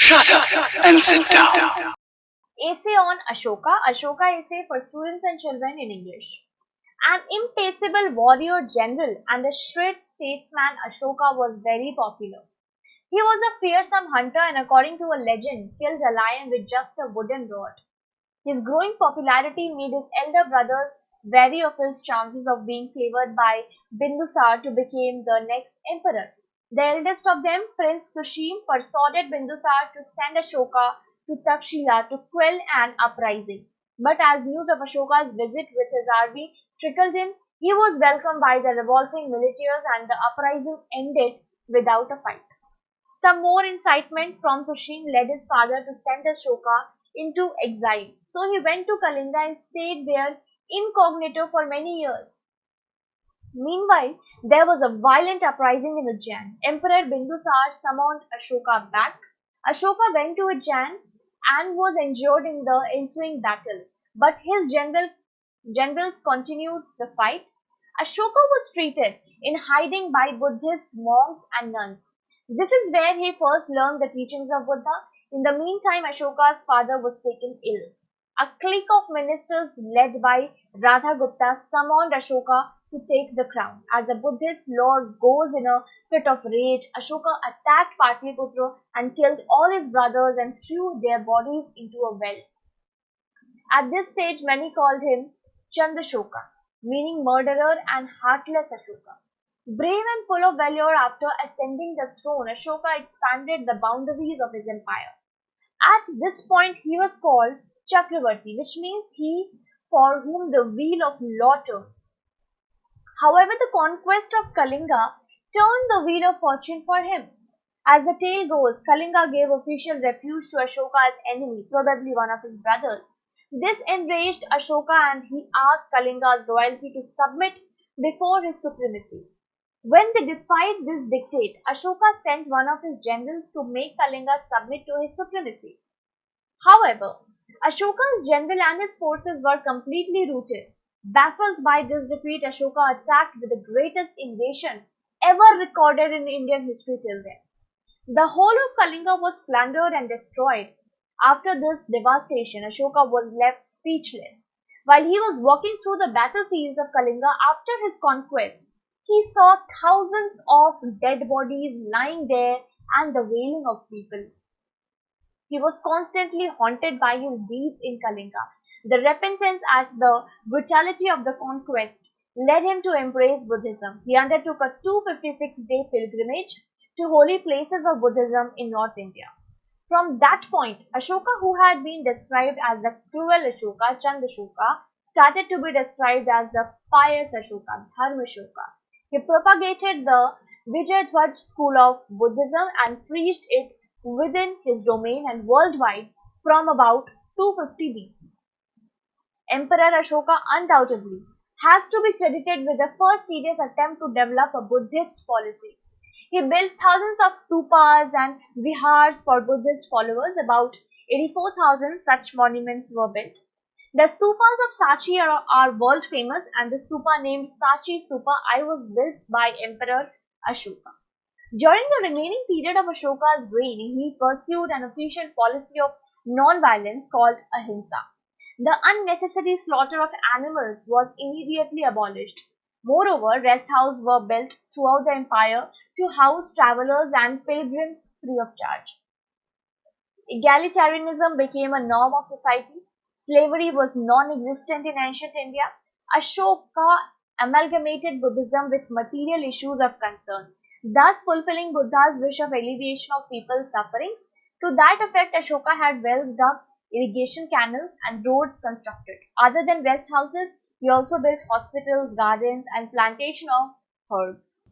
Shut up and sit down. Essay on Ashoka, Ashoka Essay for Students and Children in English. An impassible warrior general and a shrewd statesman, Ashoka was very popular. He was a fearsome hunter and, according to a legend, killed a lion with just a wooden rod. His growing popularity made his elder brothers wary of his chances of being favored by Bindusar to become the next emperor. The eldest of them, Prince Sushim, persuaded Bindusar to send Ashoka to Takshila to quell an uprising. But as news of Ashoka's visit with his army trickled in, he was welcomed by the revolting militias and the uprising ended without a fight. Some more incitement from Sushim led his father to send Ashoka into exile. So he went to Kalinga and stayed there incognito for many years. Meanwhile, there was a violent uprising in Ujjain. Emperor Bindusar summoned Ashoka back. Ashoka went to Ujjain and was injured in the ensuing battle, but his generals continued the fight. Ashoka was treated in hiding by Buddhist monks and nuns. This is where he first learned the teachings of Buddha. In the meantime, Ashoka's father was taken ill. A clique of ministers led by Radhagupta summoned Ashoka to take the crown. As the Buddhist lord goes in a fit of rage, Ashoka attacked Patliputra and killed all his brothers and threw their bodies into a well. At this stage, many called him Chandashoka, meaning murderer, and heartless Ashoka. Brave and full of valor, after ascending the throne, Ashoka expanded the boundaries of his empire. At this point, he was called Chakravarti, which means he for whom the wheel of law turns. However, the conquest of Kalinga turned the wheel of fortune for him. As the tale goes, Kalinga gave official refuge to Ashoka's enemy, probably one of his brothers. This enraged Ashoka and he asked Kalinga's royalty to submit before his supremacy. When they defied this dictate, Ashoka sent one of his generals to make Kalinga submit to his supremacy. However, Ashoka's general and his forces were completely routed. Baffled by this defeat, Ashoka attacked with the greatest invasion ever recorded in Indian history till then. The whole of Kalinga was plundered and destroyed. After this devastation, Ashoka was left speechless. While he was walking through the battlefields of Kalinga after his conquest, he saw thousands of dead bodies lying there and the wailing of people. He was constantly haunted by his deeds in Kalinga. The repentance at the brutality of the conquest led him to embrace Buddhism. He undertook a 256-day pilgrimage to holy places of Buddhism in North India. From that point, Ashoka, who had been described as the cruel Ashoka, Chandashoka, started to be described as the pious Ashoka, Dharmashoka. He propagated the Vijayadhwaj school of Buddhism and preached it within his domain and worldwide from about 250 BC. Emperor Ashoka undoubtedly has to be credited with the first serious attempt to develop a Buddhist policy. He built thousands of stupas and vihars for Buddhist followers. About 84,000 such monuments were built. The stupas of Sachi are world famous, and the stupa named Sachi Stupa I was built by Emperor Ashoka. During the remaining period of Ashoka's reign, he pursued an official policy of non-violence called ahimsa. The unnecessary slaughter of animals was immediately abolished. Moreover, rest houses were built throughout the empire to house travelers and pilgrims free of charge. Egalitarianism became a norm of society. Slavery was non-existent in ancient India. Ashoka amalgamated Buddhism with material issues of concern, thus fulfilling Buddha's wish of alleviation of people's sufferings. To that effect, Ashoka had wells dug, irrigation canals, and roads constructed. Other than rest houses, he also built hospitals, gardens, and plantation of herbs.